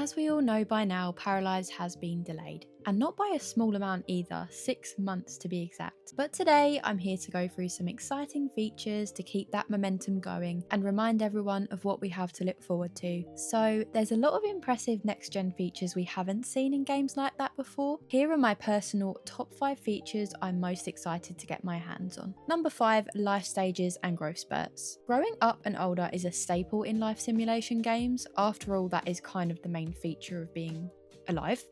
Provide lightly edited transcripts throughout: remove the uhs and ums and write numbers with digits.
As we all know by now, Paralives has been delayed, and not by a small amount either, 6 months to be exact. But today I'm here to go through some exciting features to keep that momentum going and remind everyone of what we have to look forward to. So there's a lot of impressive next gen features we haven't seen in games like that before. Here are my personal top 5 features I'm most excited to get my hands on. Number 5, life stages and growth spurts. Growing up and older is a staple in life simulation games. After all, that is kind of the main feature of being alive.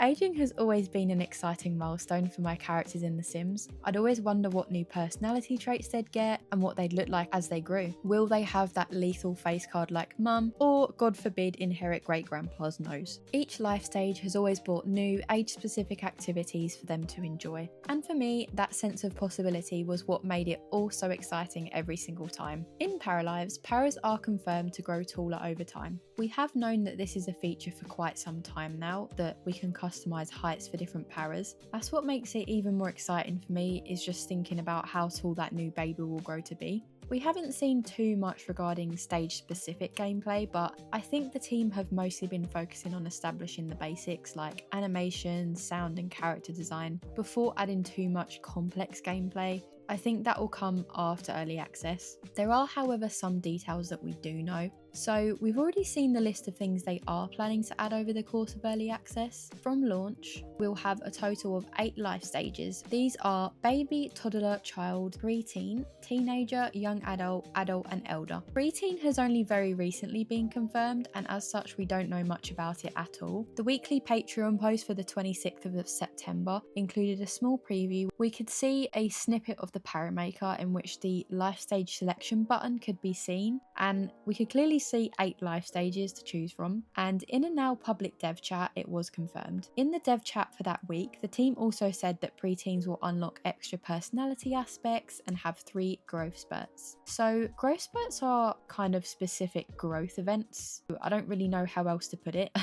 Aging has always been an exciting milestone for my characters in The Sims. I'd always wonder what new personality traits they'd get and what they'd look like as they grew. Will they have that lethal face card like mum, or God forbid inherit great grandpa's nose? Each life stage has always brought new age-specific activities for them to enjoy. And for me, that sense of possibility was what made it all so exciting every single time. In Paralives, paras are confirmed to grow taller over time. We have known that this is a feature for quite some time now, that we can customize heights for different paras. That's what makes it even more exciting for me, is just thinking about how tall that new baby will grow to be. We haven't seen too much regarding stage specific gameplay, but I think the team have mostly been focusing on establishing the basics like animation, sound and character design before adding too much complex gameplay. I think that will come after early access. There are, however, some details that we do know. So we've already seen the list of things they are planning to add over the course of early access. From launch, we'll have a total of 8 life stages. These are baby, toddler, child, preteen, teenager, young adult, adult and elder. Preteen has only very recently been confirmed, and as such we don't know much about it at all. The weekly Patreon post for the 26th of September included a small preview. We could see a snippet of the Paramaker in which the life stage selection button could be seen, and we could clearly see 8 life stages to choose from, and in a now public dev chat it was confirmed. In the dev chat for that week, the team also said that preteens will unlock extra personality aspects and have 3 growth spurts. So growth spurts are kind of specific growth events. I don't really know how else to put it.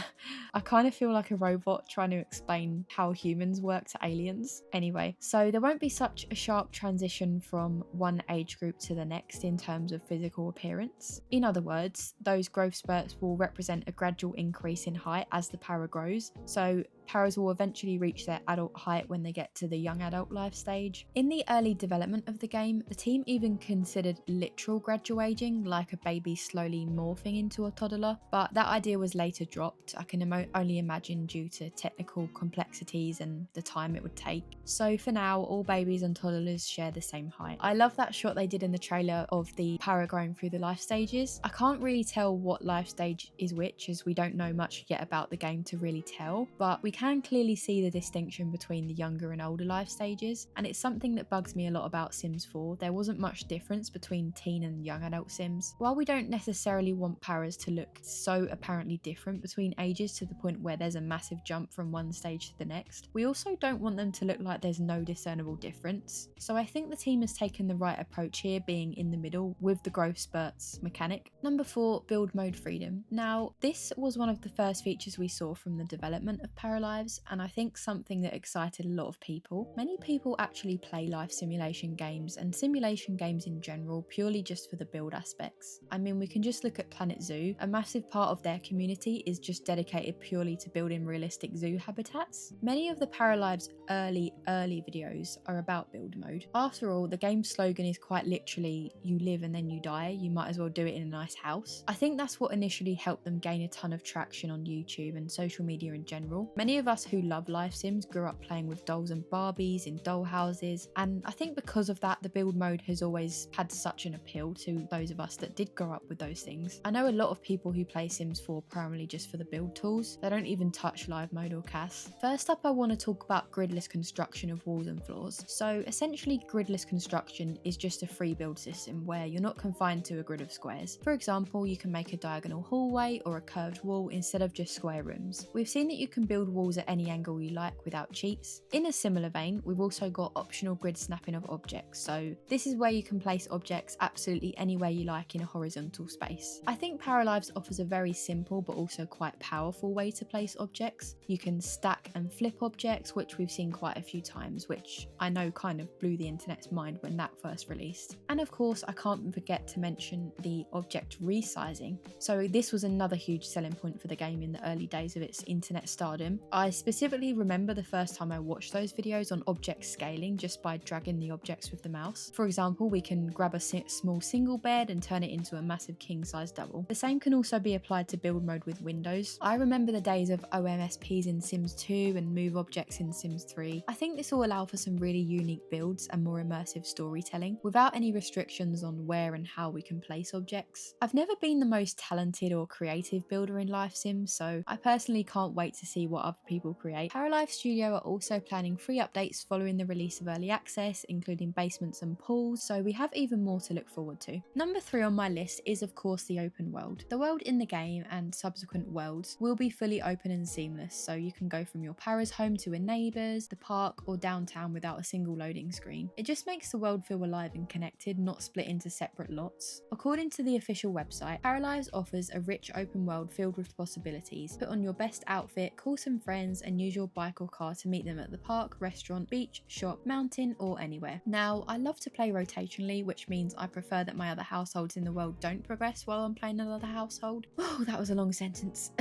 I kind of feel like a robot trying to explain how humans work to aliens. Anyway, so there won't be such a sharp transition from one age group to the next in terms of physical appearance. In other words, those growth spurts will represent a gradual increase in height as the para grows, so paras will eventually reach their adult height when they get to the young adult life stage. In the early development of the game, the team even considered literal gradual aging, like a baby slowly morphing into a toddler, but that idea was later dropped. I can only imagine due to technical complexities and the time it would take. So for now, all babies and toddlers share the same height. I love that shot they did in the trailer of the para growing through the life stages. I can't really tell what life stage is which, as we don't know much yet about the game to really tell, but we can clearly see the distinction between the younger and older life stages, and it's something that bugs me a lot about Sims 4. There wasn't much difference between teen and young adult Sims. While we don't necessarily want paras to look so apparently different between ages to the point where there's a massive jump from one stage to the next, we also don't want them to look like there's no discernible difference. So I think the team has taken the right approach here, being in the middle with the growth spurts mechanic. Number 4, build mode freedom. Now, this was one of the first features we saw from the development of Paralives, and I think something that excited a lot of people. Many people actually play life simulation games and simulation games in general purely just for the build aspects. I mean, we can just look at Planet Zoo. A massive part of their community is just dedicated purely to building realistic zoo habitats. Many of the Paralives early videos are about build mode. After all, the game's slogan is quite literally, you live and then you die, you might as well do it in a nice house. I think that's what initially helped them gain a ton of traction on YouTube and social media in general. Many of us who love life sims grew up playing with dolls and Barbies in doll houses, and I think because of that, the build mode has always had such an appeal to those of us that did grow up with those things. I know a lot of people who play Sims 4 primarily just for the build tools. They don't even touch live mode or CAS. First up, I want to talk about gridless construction of walls and floors. So essentially, gridless construction is just a free build system where you're not confined to a grid of squares. For example, you can make a diagonal hallway or a curved wall instead of just square rooms. We've seen that you can build walls at any angle you like without cheats. In a similar vein, we've also got optional grid snapping of objects. So this is where you can place objects absolutely anywhere you like in a horizontal space. I think Paralives offers a very simple but also quite powerful way to place objects. You can stack and flip objects, which we've seen quite a few times, which I know kind of blew the internet's mind when that first released. And of course, I can't forget to mention the object resizing. So this was another huge selling point for the game in the early days of its internet stardom. I specifically remember the first time I watched those videos on object scaling just by dragging the objects with the mouse. For example, we can grab a small single bed and turn it into a massive king-size double. The same can also be applied to build mode with Windows. I remember the days of OMSPs in Sims 2 and move objects in Sims 3. I think this will allow for some really unique builds and more immersive storytelling without any restrictions on where and how we can place objects. I've never been the most talented or creative builder in Life Sims, so I personally can't wait to see what other people create. Paralives Studio are also planning free updates following the release of Early Access, including basements and pools, so we have even more to look forward to. Number 3 on my list is of course the open world. The world in the game and subsequent worlds will be fully open and seamless, so you can go from your para's home to a neighbour's, the park or downtown without a single loading screen. It just makes the world feel alive and connected, not split into separate lots. According to the official website, Paralives offers a rich open world filled with possibilities. Put on your best outfit, call some friends and use your bike or car to meet them at the park, restaurant, beach, shop, mountain or anywhere. Now, I love to play rotationally, which means I prefer that my other households in the world don't progress while I'm playing another household. Oh, that was a long sentence.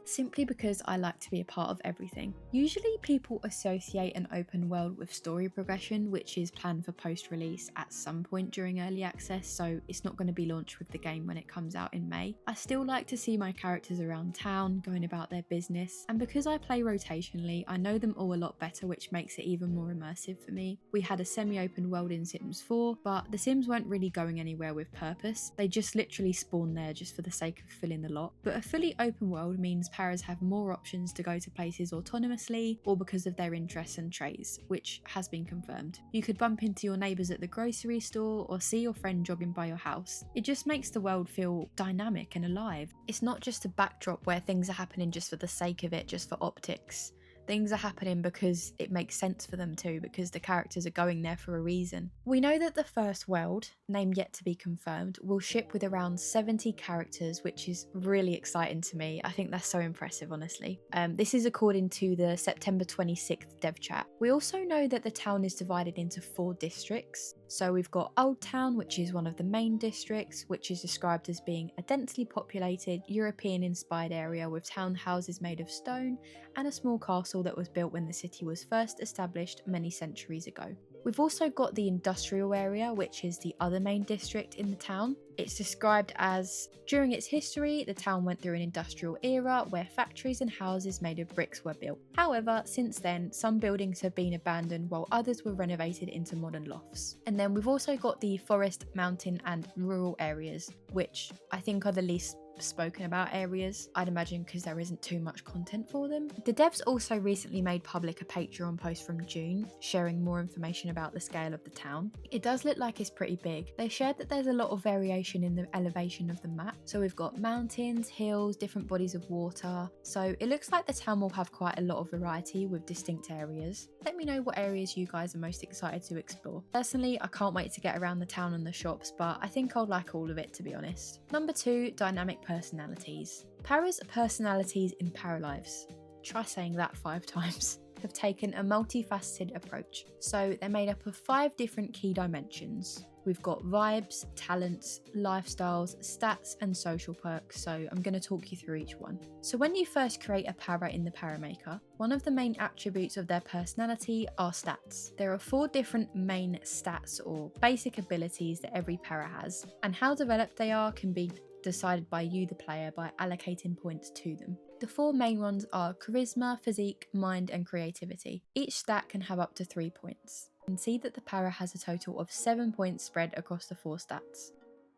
Simply because I like to be a part of everything. Usually people associate an open world with story progression, which is planned for post-release at some point during early access, so it's not going to be launched with the game when it comes out in May. I still like to see my characters around town, going about their business, and because I play rotationally, I know them all a lot better, which makes it even more immersive for me. We had a semi-open world in Sims 4, but the Sims weren't really going anywhere with purpose. They just literally spawned there just for the sake of filling the lot. But a fully open world means paras have more options to go to places autonomously or because of their interests and traits, which has been confirmed. You could bump into your neighbours at the grocery store or see your friend jogging by your house. It just makes the world feel dynamic and alive. It's not just a backdrop where things are happening just for the sake of it, just for optics. Things are happening because it makes sense for them to, because the characters are going there for a reason. We know that the first world, name yet to be confirmed, will ship with around 70 characters, which is really exciting to me. I think that's so impressive, honestly. This is according to the September 26th dev chat. We also know that the town is divided into 4 districts. So we've got Old Town, which is one of the main districts, which is described as being a densely populated, European-inspired area with townhouses made of stone and a small castle that was built when the city was first established many centuries ago. We've also got the industrial area, which is the other main district in the town. It's described as, during its history, the town went through an industrial era where factories and houses made of bricks were built. However, since then, some buildings have been abandoned while others were renovated into modern lofts. And then we've also got the forest, mountain and rural areas, which I think are the least spoken about areas, I'd imagine, because there isn't too much content for them. The devs also recently made public a Patreon post from June sharing more information about the scale of the town. It does look like it's pretty big. They shared that there's a lot of variation in the elevation of the map, so we've got mountains, hills, different bodies of water, so it looks like the town will have quite a lot of variety with distinct areas. Let me know what areas you guys are most excited to explore. Personally, I can't wait to get around the town and the shops, but I think I'll like all of it, to be honest. Number 2, dynamic personalities. Para's personalities in Paralives, try saying that 5 times, have taken a multifaceted approach. So they're made up of 5 different key dimensions. We've got vibes, talents, lifestyles, stats and social perks, so I'm going to talk you through each one. So when you first create a para in the Paramaker, one of the main attributes of their personality are stats. There are 4 different main stats or basic abilities that every para has, and how developed they are can be decided by you, the player, by allocating points to them. The 4 main ones are charisma, physique, mind and creativity. Each stat can have up to 3 points. You can see that the para has a total of 7 points spread across the 4 stats.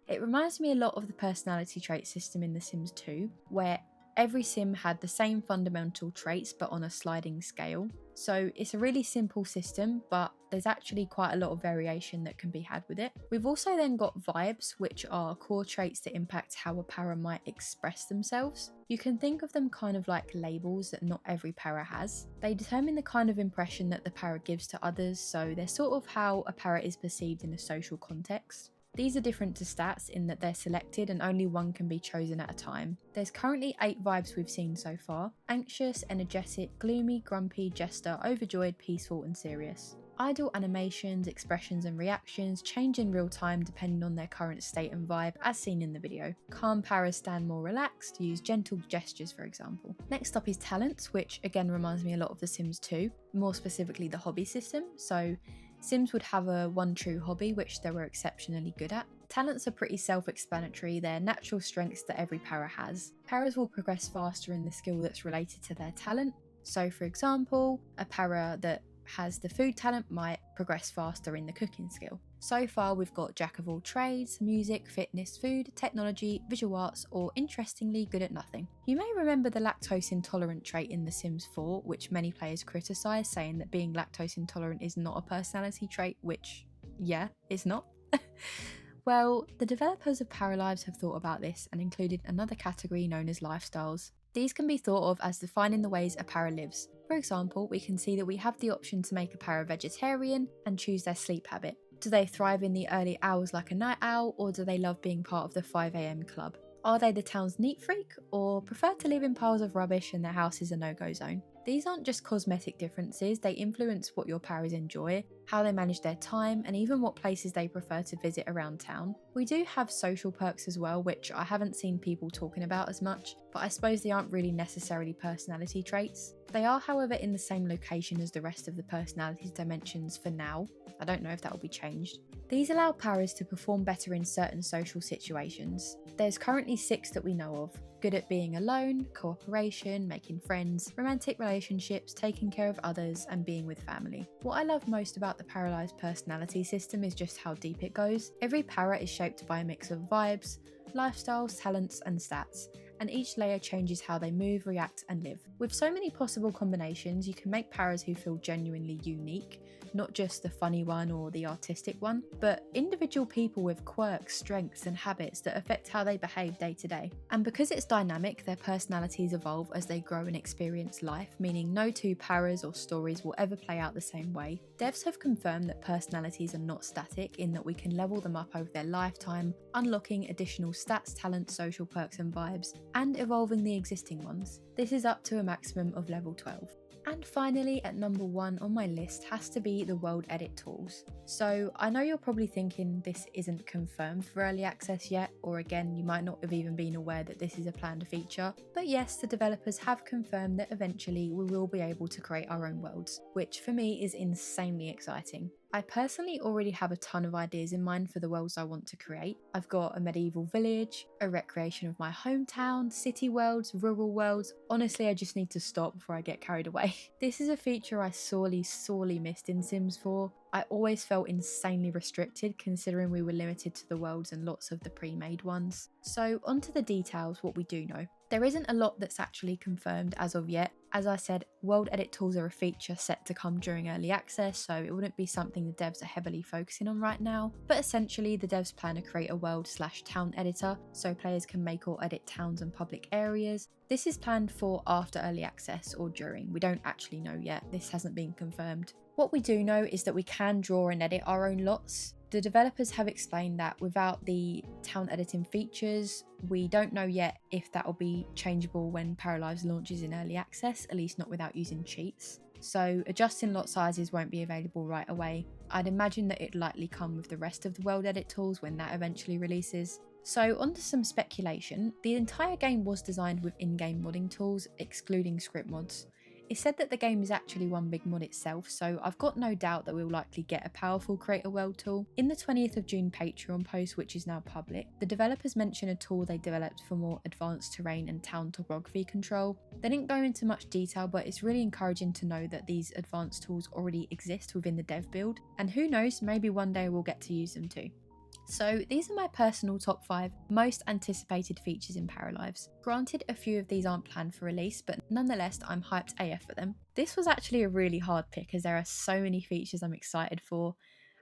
It reminds me a lot of the personality trait system in The Sims 2, where every sim had the same fundamental traits but on a sliding scale. So it's a really simple system, but there's actually quite a lot of variation that can be had with it. We've also then got vibes, which are core traits that impact how a para might express themselves. You can think of them kind of like labels that not every para has. They determine the kind of impression that the para gives to others, so they're sort of how a para is perceived in a social context. These are different to stats in that they're selected and only one can be chosen at a time. There's currently 8 vibes we've seen so far: anxious, energetic, gloomy, grumpy, jester, overjoyed, peaceful and serious. Idle animations, expressions and reactions change in real time depending on their current state and vibe, as seen in the video. Calm paras stand more relaxed, use gentle gestures for example. Next up is talents, which again reminds me a lot of The Sims 2, more specifically the hobby system. So Sims would have a one true hobby which they were exceptionally good at. Talents are pretty self-explanatory, they're natural strengths that every para has. Paras will progress faster in the skill that's related to their talent. So for example, a para that has the food talent might progress faster in the cooking skill. So far we've got jack of all trades, music, fitness, food, technology, visual arts, or interestingly good at nothing. You may remember the lactose intolerant trait in The Sims 4, which many players criticise, saying that being lactose intolerant is not a personality trait, which, yeah, it's not. Well, the developers of Paralives have thought about this and included another category known as lifestyles. These can be thought of as defining the ways a para lives. For example, we can see that we have the option to make a para vegetarian and choose their sleep habit. Do they thrive in the early hours like a night owl, or do they love being part of the 5 AM club? Are they the town's neat freak, or prefer to live in piles of rubbish and their house is a no-go zone? These aren't just cosmetic differences, they influence what your paras enjoy, how they manage their time, and even what places they prefer to visit around town. We do have social perks as well, which I haven't seen people talking about as much, but I suppose they aren't really necessarily personality traits. They are, however, in the same location as the rest of the personalities dimensions for now. I don't know if that will be changed. These allow paras to perform better in certain social situations. There's currently 6 that we know of. Good at being alone, cooperation, making friends, romantic relationships, taking care of others, and being with family. What I love most about the Paralives personality system is just how deep it goes. Every para is shaped by a mix of vibes, lifestyles, talents, and stats, and each layer changes how they move, react, and live. With so many possible combinations, you can make paras who feel genuinely unique, not just the funny one or the artistic one, but individual people with quirks, strengths, and habits that affect how they behave day to day. And because it's dynamic, their personalities evolve as they grow and experience life, meaning no 2 paras or stories will ever play out the same way. Devs have confirmed that personalities are not static, in that we can level them up over their lifetime, unlocking additional stats, talents, social perks, and vibes, and evolving the existing ones. This is up to a maximum of level 12. And finally, at number 1 on my list has to be the world edit tools. So I know you're probably thinking this isn't confirmed for early access yet, or again, you might not have even been aware that this is a planned feature. But yes, the developers have confirmed that eventually we will be able to create our own worlds, which for me is insanely exciting. I personally already have a ton of ideas in mind for the worlds I want to create. I've got a medieval village, a recreation of my hometown, city worlds, rural worlds. Honestly, I just need to stop before I get carried away. This is a feature I sorely missed in Sims 4. I always felt insanely restricted considering we were limited to the worlds and lots of the pre-made ones. So onto the details, what we do know. There isn't a lot that's actually confirmed as of yet. As I said, world edit tools are a feature set to come during early access, so it wouldn't be something the devs are heavily focusing on right now. But essentially, the devs plan to create a world/town editor, so players can make or edit towns and public areas. This is planned for after early access or during. We don't actually know yet, this hasn't been confirmed. What we do know is that we can draw and edit our own lots. The developers have explained that without the town editing features, we don't know yet if that will be changeable when Paralives launches in early access, at least not without using cheats. So adjusting lot sizes won't be available right away. I'd imagine that it'd likely come with the rest of the world edit tools when that eventually releases. So onto some speculation. The entire game was designed with in-game modding tools, excluding script mods. It's said that the game is actually one big mod itself, so I've got no doubt that we'll likely get a powerful Create a World tool. In the 20th of June Patreon post, which is now public, the developers mention a tool they developed for more advanced terrain and town topography control. They didn't go into much detail, but it's really encouraging to know that these advanced tools already exist within the dev build, and who knows, maybe one day we'll get to use them too. So these are my personal top 5 most anticipated features in Paralives. Granted, a few of these aren't planned for release, but nonetheless I'm hyped AF for them. This was actually a really hard pick as there are so many features I'm excited for,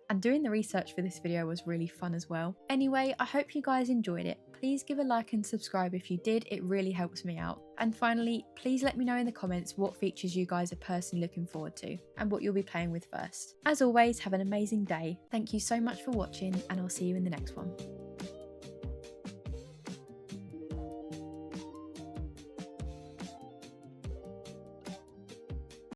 and doing the research for this video was really fun as well. Anyway, I hope you guys enjoyed it. Please give a like and subscribe if you did, it really helps me out. And finally, please let me know in the comments what features you guys are personally looking forward to and what you'll be playing with first. As always, have an amazing day. Thank you so much for watching, and I'll see you in the next one.